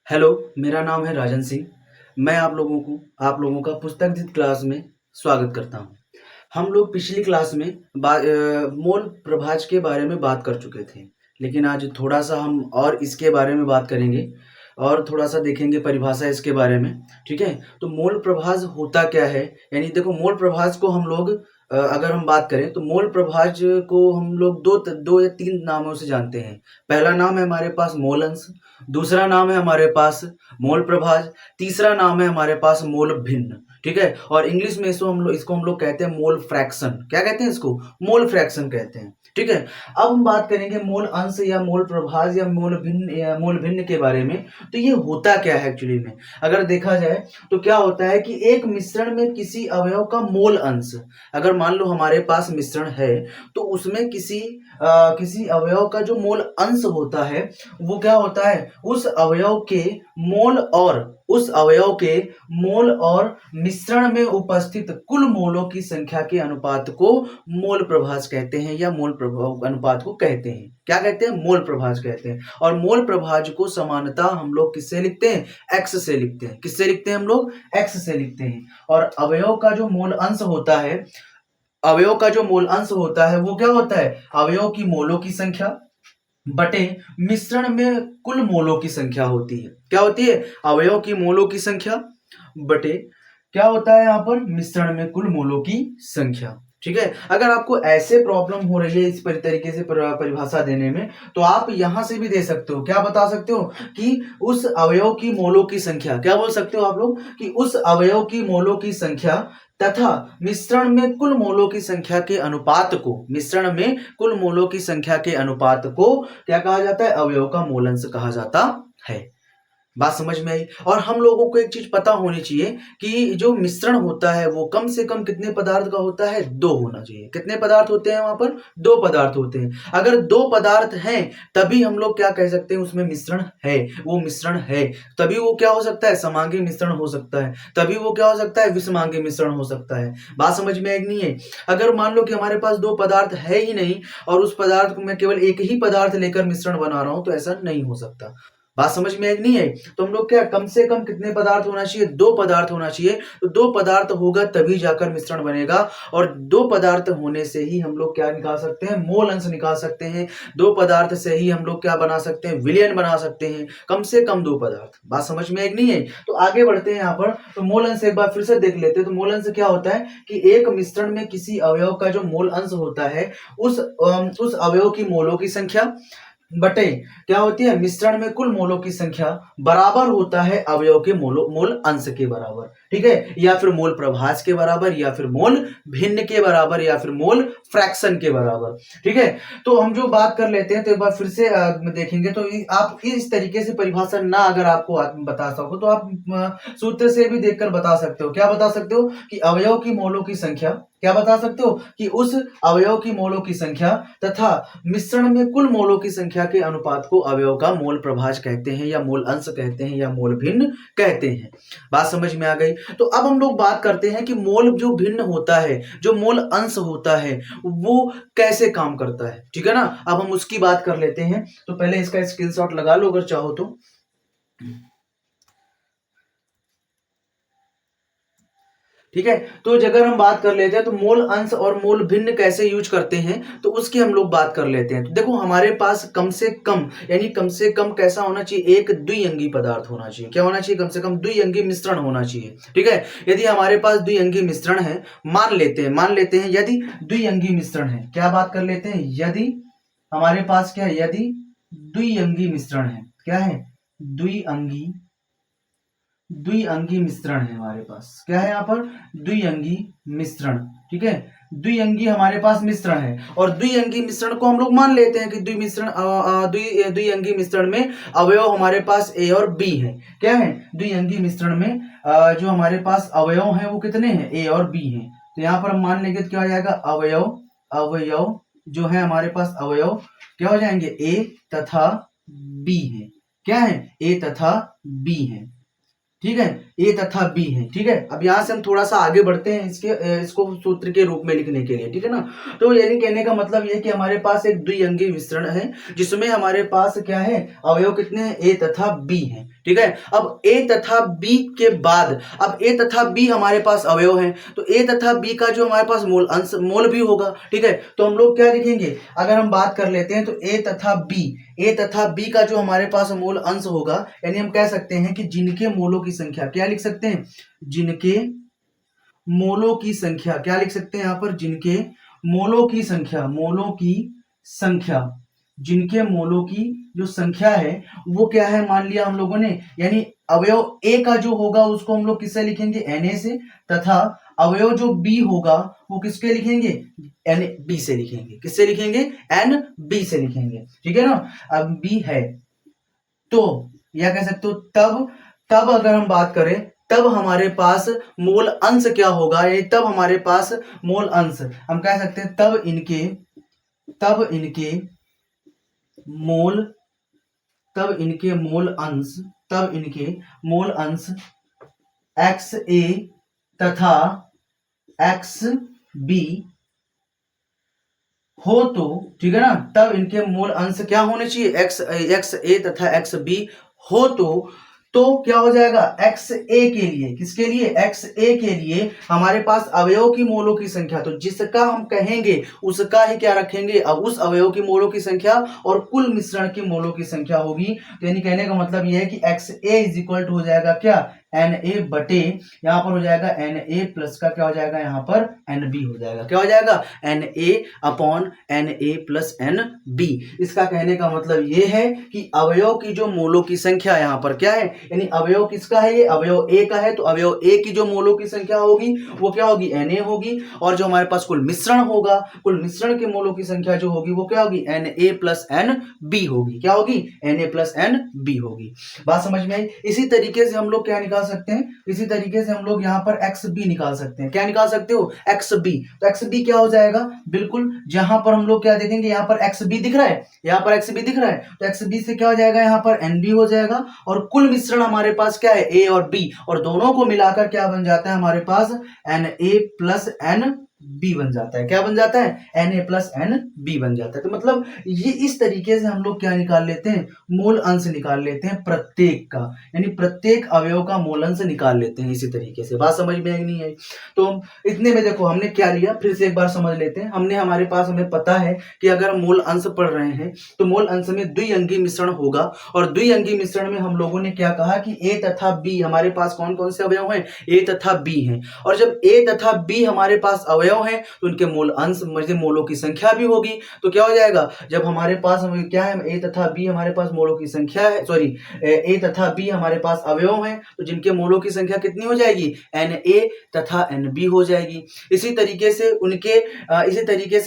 Hello, मेरा नाम है राजन सिंह। मैं आप लोगों का पुस्तक क्लास में स्वागत करता हूँ। हम लोग पिछली क्लास में मूल प्रभाज के बारे में बात कर चुके थे, लेकिन आज थोड़ा-सा हम और इसके बारे में बात करेंगे और थोड़ा-सा देखेंगे परिभाषा इसके बारे में, ठीक है? तो मूल प्रभाज होता क्या है? यानी देखो मूल प्रभाज को हम लोग अगर हम बात करें तो मूल प्रभाज को हम लोग 2 या 3 नामों से जानते हैं। पहला नाम है हमारे पास मूल अंश, दूसरा नाम है हमारे पास मूल प्रभाज, तीसरा नाम है हमारे पास मूल भिन्न, ठीक है? और इंग्लिश में इसको हम लोग कहते हैं मोल फ्रैक्शन। क्या कहते हैं इसको? मोल फ्रैक्शन कहते हैं, ठीक है? अब हम बात करेंगे मूल अंश या मूल प्रभाज या मूल भिन्न के बारे में। तो ये होता क्या है एक्चुअली में? अगर देखा जाए तो क्या होता है कि एक मिश्रण में किसी अवयव का मोल अंश, अगर मान लो हमारे पास मिश्रण है तो उसमें किसी अवयव का जो मोल अंश होता है वो क्या होता है, उस अवयव के मोल और मिश्रण में उपस्थित कुल मोलों की संख्या के अनुपात को मोल प्रभाज कहते हैं या मोल प्रभाव अनुपात को कहते हैं। क्या कहते हैं? मोल प्रभाज कहते हैं। और मोल प्रभाज को समानता हम लोग किससे लिखते हैं? एक्स से लिखते हैं। किससे लिखते हैं हम लोग? एक्स से लिखते हैं। और अवयव का जो मूल अंश होता है वो क्या होता है? अवयव की मोलों की संख्या बटे मिश्रण में कुल मोलों की संख्या होती है। क्या होती है? अवयव की मोलों की संख्या बटे क्या होता है यहाँ पर? मिश्रण में कुल मोलों की संख्या, ठीक है? अगर आपको ऐसे प्रॉब्लम हो रही है इस तरीके से परिभाषा देने में, तो आप यहां से भी दे सकते हो। क्या बता सकते हो कि उस अवयव की मोलों की संख्या, क्या बोल सकते हो आप लोग कि उस अवयव की मोलों की संख्या तथा मिश्रण में कुल मोलों की संख्या के अनुपात को, मिश्रण में कुल मोलों की संख्या के अनुपात को क्या कहा जाता है? अवयव का मोल अंश कहा जाता है। बात समझ में आई? और हम लोगों को एक चीज पता होनी चाहिए कि जो मिश्रण होता है वो कम से कम कितने पदार्थ का होता है? 2 होना चाहिए। कितने पदार्थ होते हैं वहां पर? 2 पदार्थ होते हैं। अगर 2 पदार्थ हैं तभी हम लोग क्या कह सकते हैं? उसमें मिश्रण है, वो मिश्रण है। तभी वो क्या हो सकता है? समांगी मिश्रण हो सकता है। तभी वो क्या हो सकता है? विषमांगी मिश्रण हो सकता है। बात समझ में आई नहीं है? अगर मान लो कि हमारे पास 2 पदार्थ है ही नहीं और उस पदार्थ को मैं केवल एक ही पदार्थ लेकर मिश्रण बना रहा हूं तो ऐसा नहीं हो सकता। बात समझ में आई नहीं है? तो हम लोग क्या कम से कम कितने पदार्थ होना चाहिए? 2 पदार्थ होना चाहिए। तो 2 पदार्थ होगा तभी जाकर मिश्रण बनेगा। और 2 पदार्थ होने से ही हम लोग क्या निकाल सकते हैं? मोल अंश निकाल सकते हैं। 2 पदार्थ से ही हम लोग क्या बना सकते हैं? विलयन बना सकते हैं। कम से कम 2 पदार्थ। बात समझ में आई नहीं है? तो आगे बढ़ते हैं यहाँ पर। तो मोल अंश एक बार फिर से देख लेते हैं। तो मोल अंश क्या होता है कि एक मिश्रण में किसी अवयव का जो मोल अंश होता है उस अवयव की मोलों की संख्या बटे क्या होती है? मिश्रण में कुल मोलों की संख्या बराबर होता है अवयव के मोल अंश के बराबर, ठीक है? या फिर मोल प्रभाज के बराबर, या फिर मोल भिन्न के बराबर, या फिर मोल फ्रैक्शन के बराबर, ठीक है? तो हम जो बात कर लेते हैं तो एक बार फिर से देखेंगे। तो आप इस तरीके से परिभाषा ना अगर आपको बता सको तो आप सूत्र से भी देखकर बता सकते हो। क्या बता सकते हो कि अवयव की मोलों की संख्या, क्या बता सकते हो कि उस अवयव की मोलों की संख्या तथा मिश्रण में कुल मोलों की संख्या के अनुपात को अवयव का मोल प्रभाज कहते हैं या मोल अंश कहते हैं या मोल भिन्न कहते हैं। बात समझ में आ गई? तो अब हम लोग बात करते हैं कि मोल जो भिन्न होता है, जो मोल अंश होता है, वो कैसे काम करता है, ठीक है ना? अब हम उसकी बात कर लेते हैं। तो पहले इसका स्क्रीनशॉट लगा लो अगर चाहो तो। ठीक है, तो अगर हम बात कर लेते हैं तो मोल अंश और मोल भिन्न कैसे यूज करते हैं तो उसकी हम लोग बात कर लेते हैं। तो देखो हमारे पास कम से कम, यानी कम से कम कैसा होना चाहिए? एक द्विअंगी पदार्थ होना चाहिए। क्या होना चाहिए? कम से कम द्विअंगी मिश्रण होना चाहिए, ठीक है? यदि हमारे पास द्विअंगी मिश्रण है, मान लेते हैं यदि द्विअंगी मिश्रण है, क्या बात कर लेते हैं? यदि हमारे पास क्या है? यदि द्विअंगी मिश्रण है, क्या है? द्विअंगी द्विअंगी मिश्रण है हमारे पास। क्या है यहाँ पर? द्विअंगी मिश्रण, ठीक है? द्विअंगी हमारे पास मिश्रण है और द्विअंगी मिश्रण को हम लोग मान लेते हैं कि द्विअंगी मिश्रण में अवयव हमारे पास ए और बी है। क्या है? द्विअंगी मिश्रण में जो हमारे पास अवयव हैं वो कितने हैं? ए और बी हैं। तो यहाँ पर हम मान लेंगे तो क्या हो जाएगा? अवयव जो है हमारे पास अवयव क्या हो जाएंगे? ए तथा बी है। क्या है? ए तथा बी है, ठीक है, ए तथा बी है। ठीक है, अब यहां से हम थोड़ा सा आगे बढ़ते हैं इसको सूत्र के रूप में लिखने के लिए। ठीक है ना, तो यानी कहने का मतलब ये कि हमारे पास एक द्विअंगी मिश्रण है जिसमें हमारे पास क्या है, अवयव कितने हैं, ए तथा बी हैं। ठीक है, अब ए तथा बी के बाद, अब ए तथा बी हमारे पास अवयव हैं, तो ए तथा बी का जो हमारे पास मूल अंश मोल भी होगा। ठीक है, तो हम लोग क्या लिखेंगे, अगर हम बात कर लेते हैं तो ए तथा बी का जो हमारे पास मूल अंश होगा, यानी हम कह सकते हैं कि जिनके मोलों की संख्या, क्या लिख सकते हैं, जिनके मोलों की संख्या, क्या लिख सकते हैं यहां पर, जिनके मोलों की संख्या, जिनके मोलों की जो संख्या है वो क्या है, मान लिया हम लोगों ने, यानी अवयव ए का जो होगा उसको हम लोग किससे लिखेंगे, Na से, तथा अवयव जो बी होगा वो किसके लिखेंगे, Nb से लिखेंगे। किससे लिखेंगे, Nb से लिखेंगे। ठीक है ना, अब बी है तो या कह सकते हो तब अगर हम बात करें तब हमारे पास मोल अंश क्या होगा, ये तब हमारे पास मोल अंश हम कह सकते हैं तब इनके मोल अंश XA तथा XB हो तो, ठीक है ना, तब इनके मूल अंश क्या होने चाहिए, XA तथा XB हो तो क्या हो जाएगा, XA के लिए, किसके लिए, XA के लिए हमारे पास अवयव की मोलों की संख्या, तो जिसका हम कहेंगे उसका ही क्या रखेंगे, अब उस अवयव की मोलों की संख्या और कुल मिश्रण की मोलों की संख्या होगी। तो यानी कहने का मतलब यह है कि XA इज इक्वल टू हो जाएगा क्या, Na बटे, यहां पर हो जाएगा Na प्लस का क्या हो जाएगा, यहां पर Nb हो जाएगा। क्या हो जाएगा, Na upon Na plus Nb। इसका कहने का मतलब ये है कि अवयव की जो मोलों की संख्या यहां पर क्या है, यानी अवयव किसका है, ये अवयव ए का है, तो अवयव ए की जो मोलों की संख्या होगी वो क्या होगी, Na होगी, और जो हमारे पास कुल मिश्रण होगा, कुल मिश्रण के मोलों की संख्या जो होगी वो क्या होगी, Na प्लस Nb होगी। क्या होगी, Na प्लस Nb होगी। बात समझ में आई। इसी तरीके से हम लोग क्या निकाल सकते हैं, इसी तरीके से हम लोग यहाँ पर XB निकाल सकते हैं। क्या निकाल सकते हो, XB। तो XB क्या हो जाएगा, बिल्कुल जहां पर हम लोग क्या देखेंगे, यहाँ पर XB दिख रहा है, यहाँ पर XB दिख रहा है, तो XB से क्या हो जाएगा, यहाँ पर NB हो जाएगा, और कुल मिश्रण हमारे पास क्या है, A और B, और दोनों को मिलाकर क्या बन जाता है हमारे पास, Na प्लस Nb बन जाता है। क्या बन जाता है, Na प्लस Nb बन जाता है। तो मतलब ये इस तरीके से हम लोग क्या निकाल लेते हैं, मूल अंश निकाल लेते हैं प्रत्येक का, यानी प्रत्येक अवयव का मूल अंश निकाल लेते हैं इसी तरीके से। बात समझ में आई नहीं आई, तो इतने में देखो हमने क्या लिया, फिर से एक बार समझ लेते हैं। हमारे पास हमें पता है कि अगर हम मूल अंश पढ़ रहे हैं तो मूल अंश में द्विअंगी मिश्रण होगा, और द्विअंगी मिश्रण में हम लोगों ने क्या कहा कि A तथा B हमारे पास कौन कौन से अवयव हैं, A तथा B हैं, और जब A तथा B हमारे पास अवयव हैं तो उनके मूल अंश मतलब मोलों की संख्या भी होगी। तो क्या हो जाएगा, जब हमारे पास क्या है, A तथा B हमारे पास मोलों की संख्या है, सॉरी A तथा B हमारे पास अवयव हैं, तो जिनके मोलों की संख्या कितनी हो जाएगी, Na तथा Nb हो जाएगी। इसी तरीके से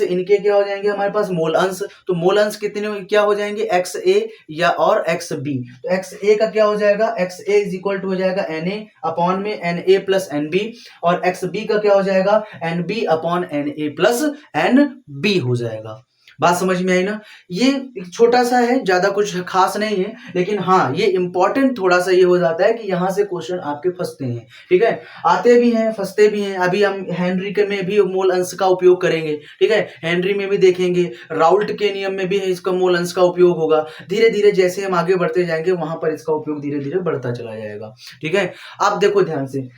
इनके क्या हो जाएंगे हमारे पास मोल अंश, तो मोल अंश कितने क्या हो जाएंगे, XA या और XB। तो XA का क्या हो जाएगा, XA इज इक्वल टू हो जाएगा Na अपॉन में Na प्लस Nb, और XB का क्या हो जाएगा, Nb upon Na plus Nb हो जाएगा। बात समझ में आई ना। ये एक छोटा सा है, ज्यादा कुछ खास नहीं है, लेकिन हाँ ये इंपॉर्टेंट थोड़ा सा ये हो जाता है कि यहाँ से क्वेश्चन आपके फंसते हैं। ठीक है, आते भी हैं फंसते भी हैं। अभी हम हेनरी के में भी मूल अंश का उपयोग करेंगे। ठीक है, हेनरी में भी देखेंगे, राउल्ट के नियम में भी इसका मूल अंश का उपयोग होगा। धीरे धीरे जैसे हम आगे बढ़ते जाएंगे वहां पर इसका उपयोग धीरे धीरे बढ़ता चला जाएगा। ठीक है, आप देखो ध्यान से,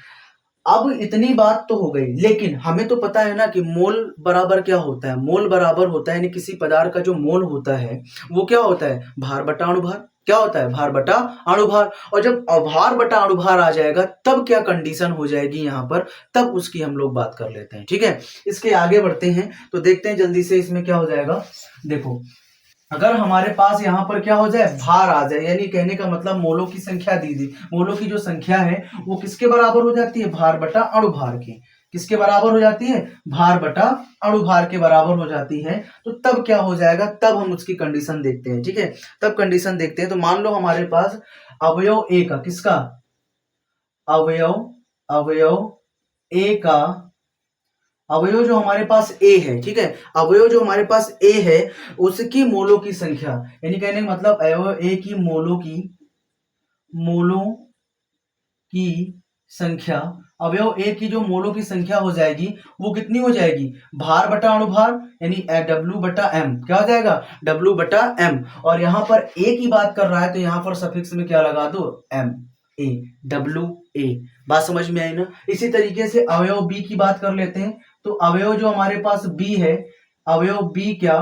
अब इतनी बात तो हो गई, लेकिन हमें तो पता है ना कि मोल बराबर क्या होता है, मोल बराबर होता है यानी किसी पदार्थ का जो मोल होता है वो क्या होता है, भार बटा अणुभार। क्या होता है, भार बटा अणुभार। और जब भार बटा अणुभार आ जाएगा तब क्या कंडीशन हो जाएगी यहाँ पर, तब उसकी हम लोग बात कर लेते हैं। ठीक है, इसके आगे बढ़ते हैं तो देखते हैं जल्दी से इसमें क्या हो जाएगा। देखो, अगर हमारे पास यहाँ पर क्या हो जाए, भार आ जाए, यानी कहने का मतलब मोलों की संख्या दी मोलों की जो संख्या है वो किसके बराबर हो जाती है, भार बटा अणुभार के। किसके बराबर हो जाती है, भार बटा अणुभार के बराबर हो जाती है। तो तब क्या हो जाएगा, तब हम उसकी कंडीशन देखते हैं। ठीक है, तब कंडीशन देखते हैं। तो मान लो हमारे पास अवयव ए का, किसका, अवयव ए का, अवयव जो हमारे पास ए है, ठीक है, अवयव जो हमारे पास ए है उसकी मोलों की संख्या, यानी कहने का मतलब अवयव ए की मोलों की संख्या, अवयव ए की जो मोलों की संख्या हो जाएगी वो कितनी हो जाएगी, भार बटा अणुभार, यानी W बटा M। क्या हो जाएगा, W बटा M। और यहां पर ए की बात कर रहा है तो यहां पर सफिक्स में क्या लगा दो, M A, W A। बात समझ में आई ना। इसी तरीके से अवयव बी की बात कर लेते हैं। तो अवयव जो हमारे पास बी है, अवयव बी क्या,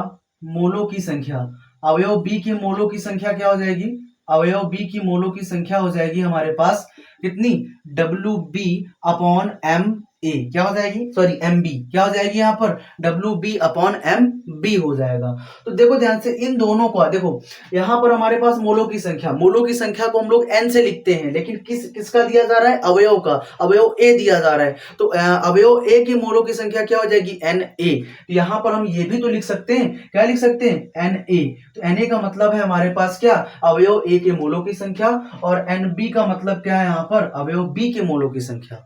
मोलों की संख्या, अवयव बी की मोलों की संख्या क्या हो जाएगी, अवयव बी की मोलों की संख्या हो जाएगी हमारे पास कितनी, W B upon M A, क्या हो जाएगी, सॉरी एम बी, क्या हो जाएगी यहाँ पर, W B upon M B हो जाएगा। तो देखो ध्यान से इन दोनों को, देखो यहाँ पर हमारे पास मोलों की संख्या, मोलों की संख्या को हम लोग एन से लिखते हैं, लेकिन किसका दिया जा रहा है, अवयव का, अवयव ए दिया जा रहा है। तो अवयव ए की मोलों की संख्या क्या हो जाएगी, एन ए। तो यहाँ पर हम ये भी तो लिख सकते हैं, क्या लिख सकते हैं, एन ए। तो एन ए का मतलब है हमारे पास क्या, अवयव ए के मोलों की संख्या, और एन बी का मतलब क्या है यहाँ पर, अवयव बी के मोलों की संख्या।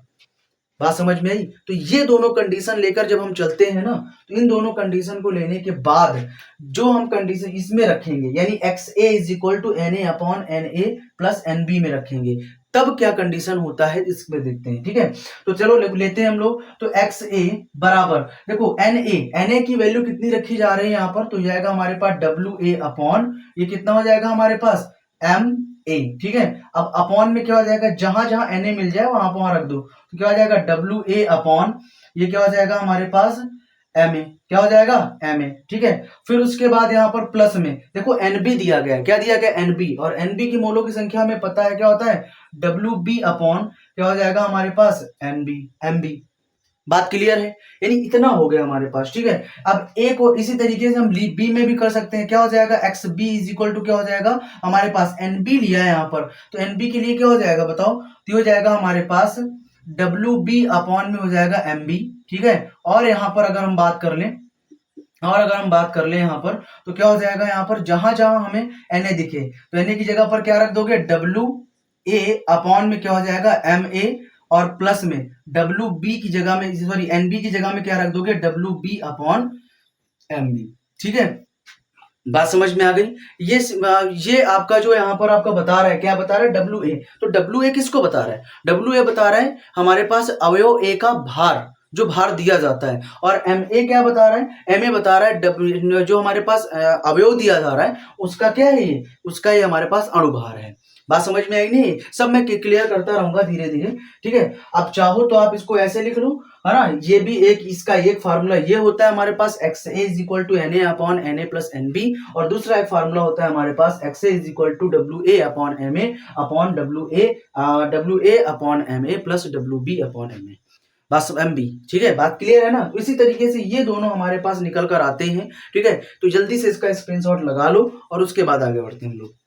बात समझ में आई। तो ये दोनों कंडीशन लेकर जब हम चलते हैं ना, तो इन दोनों कंडीशन को लेने के बाद जो हम कंडीशन इसमें रखेंगे, यानी X A is equal to N A upon N A plus N B में रखेंगे, तब क्या कंडीशन होता है इसमें देखते हैं। ठीक है, तो चलो लेते हैं हम लोग। तो एक्स ए बराबर, देखो एन ए की वैल्यू कितनी रखी जा रही है यहाँ पर, तो जाएगा हमारे पास डब्ल्यू ए अपॉन, ये कितना हो जाएगा हमारे पास, एम ए। ठीक है, अब अपॉन में क्या हो जाएगा, जहां जहां एन ए मिल जाए वहां पर रख दो, तो क्या हो जाएगा, डब्ल्यू ए अपॉन, ये क्या हो जाएगा हमारे पास, एम ए, क्या हो जाएगा, एम ए। ठीक है, फिर उसके बाद यहाँ पर प्लस में देखो एन बी दिया गया है, क्या दिया गया, एन बी, और एन बी की मोलों की संख्या हमें पता है क्या होता है, डब्ल्यू बी अपॉन, क्या हो जाएगा हमारे पास, एन बी, एम बी। बात क्लियर है, यानी इतना हो गया हमारे पास। ठीक है, अब ए को इसी तरीके से हम बी में भी कर सकते हैं, क्या हो जाएगा, X B is equal to, क्या हो जाएगा हमारे पास, एन बी लिया है यहाँ पर, तो एन बी के लिए क्या हो जाएगा बताओ, तो हो जाएगा हमारे पास डब्ल्यू बी अपॉन में हो जाएगा एम बी। ठीक है, और यहाँ पर अगर हम बात कर लें, यहाँ पर, तो क्या हो जाएगा, यहाँ पर जहां जहां हमें एन ए दिखे, तो एन ए की जगह पर क्या रख दोगे, डब्ल्यू ए अपॉन में क्या हो जाएगा, एम ए, और प्लस में डब्ल्यू बी की जगह में, सॉरी एन बी की जगह में क्या रख दोगे, W B upon M B. ठीक है, बात समझ में आ गई। ये आपका जो यहाँ पर आपका बता रहा है, क्या बता रहा है, डब्ल्यू ए। तो डब्ल्यू ए किसको बता रहा है, डब्ल्यू ए बता रहा है हमारे पास अवयव ए का भार, जो भार दिया जाता है। और एम ए क्या बता रहा है, एम ए बता रहा है जो हमारे पास अवयव दिया जा रहा है उसका क्या है, ये उसका ये हमारे पास अणुभार है। बात समझ में आई नहीं, सब मैं क्लियर करता रहूंगा धीरे धीरे। ठीक है, अब चाहो तो आप इसको ऐसे लिख लो, है ना, ये भी एक, इसका एक फार्मूला ये होता है हमारे पास, X A is equal to N A upon N A plus N B, और दूसरा एक फार्मूला होता है हमारे पास, X A is equal to W A upon M A upon W A upon M A plus W B upon M A, बस M B. ठीक है, बात क्लियर है ना। इसी तरीके से ये दोनों हमारे पास निकल कर आते हैं। ठीक है, तो जल्दी से इसका स्क्रीनशॉट लगा लो और उसके बाद आगे बढ़ते हैं हम लोग।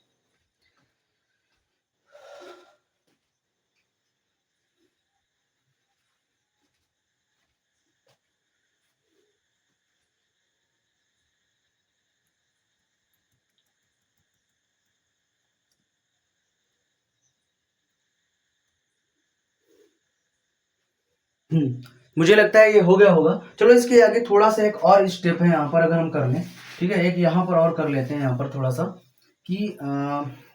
मुझे लगता है ये हो गया होगा। चलो इसके आगे थोड़ा सा एक और स्टेप है यहाँ पर, अगर हम कर लें, ठीक है, एक यहाँ पर और कर लेते हैं यहाँ पर थोड़ा सा, कि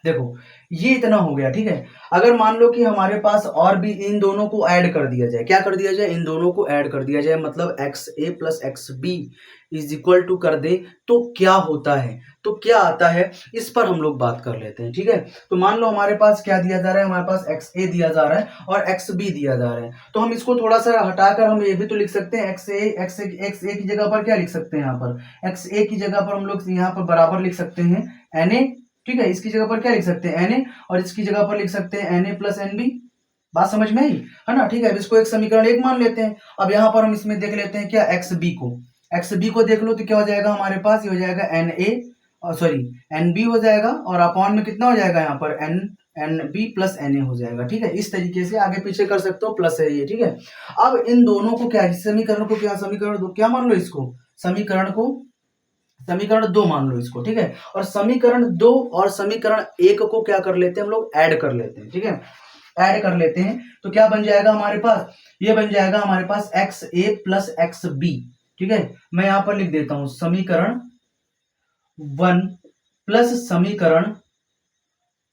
देखो ये इतना हो गया। ठीक है, अगर मान लो कि हमारे पास और भी इन दोनों को ऐड कर दिया जाए, क्या कर दिया जाए, इन दोनों को ऐड कर दिया जाए, मतलब X A plus X B is equal to कर दे, तो क्या होता है, तो क्या आता है, इस पर हम लोग बात कर लेते हैं। ठीक है, तो मान लो हमारे पास क्या दिया जा रहा है, हमारे पास एक्स ए दिया जा रहा है और एक्स बी दिया जा रहा है, तो हम इसको थोड़ा सा हटाकर हम ये भी तो लिख सकते हैं, एक्स ए की जगह पर क्या लिख सकते हैं, यहाँ पर एक्स ए की जगह पर हम लोग यहाँ पर बराबर लिख सकते हैं एन ए। ठीक है, इसकी जगह पर क्या लिख सकते हैं, एन ए, और इसकी जगह पर लिख सकते हैं N A plus N B. बात समझ में आई, है ना। ठीक है, अब इसको एक समीकरण एक मान लेते हैं। अब यहाँ पर हम इसमें देख लेते हैं क्या, एक्स बी को देख लो, तो क्या हो जाएगा हमारे पास, ये हो जाएगा N A, sorry N B हो जाएगा, और अपॉन में कितना हो जाएगा यहाँ पर N B plus N A हो जाएगा। ठीक है, इस तरीके से आगे पीछे कर सकते हो, प्लस है ये। ठीक है, अब इन दोनों को क्या, समीकरण को क्या, समीकरण दो क्या मान लो इसको, समीकरण दो मान लो इसको। ठीक है, और समीकरण दो और समीकरण एक को क्या कर लेते हैं हम लोग, ऐड कर लेते हैं। ठीक है, ऐड कर लेते हैं, तो क्या बन जाएगा हमारे पास, ये बन जाएगा हमारे पास X A plus X B. ठीक है, मैं यहां पर लिख देता हूं समीकरण 1 प्लस समीकरण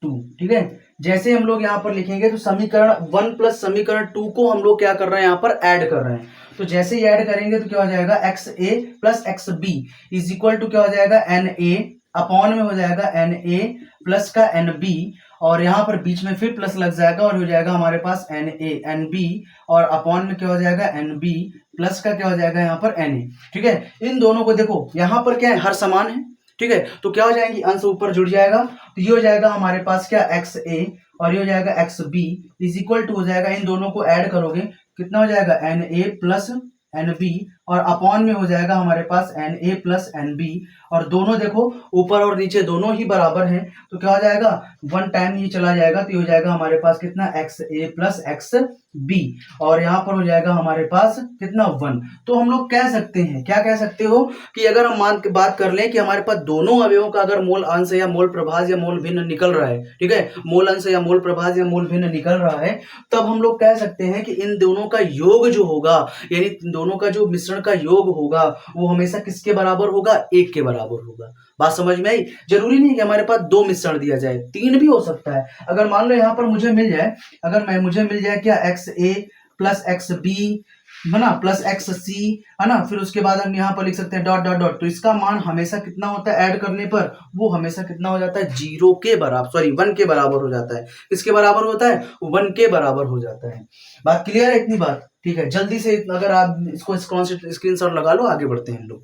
2। ठीक है, जैसे हम लोग यहाँ पर लिखेंगे तो समीकरण 1 प्लस समीकरण 2 को हम लोग क्या कर रहे हैं, यहाँ पर ऐड कर रहे हैं। तो जैसे ही ऐड करेंगे तो क्या हो जाएगा, X A plus X B is equal to क्या हो जाएगा, एन ए अपॉन में हो जाएगा एन ए प्लस का एन बी, और यहाँ पर बीच में फिर प्लस लग जाएगा और हो जाएगा हमारे पास एन ए एन बी, और अपॉन में क्या हो जाएगा, एन बी प्लस का क्या हो जाएगा यहाँ पर एन ए। ठीक है, इन दोनों को देखो यहाँ पर क्या है, हर समान है। ठीक है, तो क्या हो जाएंगी, अंश ऊपर जुड़ जाएगा, तो ये हो जाएगा हमारे पास क्या, एक्स ए और ये हो जाएगा X B is equal to हो जाएगा, इन दोनों को ऐड करोगे कितना हो जाएगा, N A plus N B, और अपॉन में हो जाएगा हमारे पास N A plus N B, और दोनों देखो ऊपर और नीचे दोनों ही बराबर हैं, तो क्या हो जाएगा, वन टाइम ये चला जाएगा, तो ये हो जाएगा हमारे पास कितना, x A plus X B, और यहाँ पर हो जाएगा हमारे पास कितना, 1। तो हम लोग कह सकते हैं, क्या कह सकते हो कि अगर हम बात कर लें कि हमारे पास दोनों अवयवों का अगर मोल अंश या मोल प्रभाज या मोल भिन्न निकल रहा है, ठीक है, मोल अंश या मोल प्रभाज या मोल भिन्न निकल रहा है, तब हम लोग कह सकते हैं कि इन दोनों का योग जो होगा, यानी इन दोनों का जो मिश्रण का योग होगा वो हमेशा किसके बराबर होगा, 1 के बराबर होगा। बात समझ में आई? जरूरी नहीं कि हमारे पास 2 मिश्रण दिया जाए, 3 भी हो सकता है। अगर मान लो यहाँ पर मुझे मिल जाए, अगर मुझे मिल जाए क्या, x A plus X B है ना, प्लस एक्स सी है ना, फिर उसके बाद हम यहाँ पर लिख सकते हैं डॉट डॉट डॉट, तो इसका मान हमेशा कितना होता है, ऐड करने पर वो हमेशा कितना हो जाता है, 0 के बराबर, सॉरी 1 के बराबर हो जाता है। किसके बराबर होता है, 1 के बराबर हो जाता है। बात क्लियर है, इतनी बात? ठीक है, जल्दी से अगर आप इसको स्क्रीनशॉट लगा लो, आगे बढ़ते हैं हम लोग।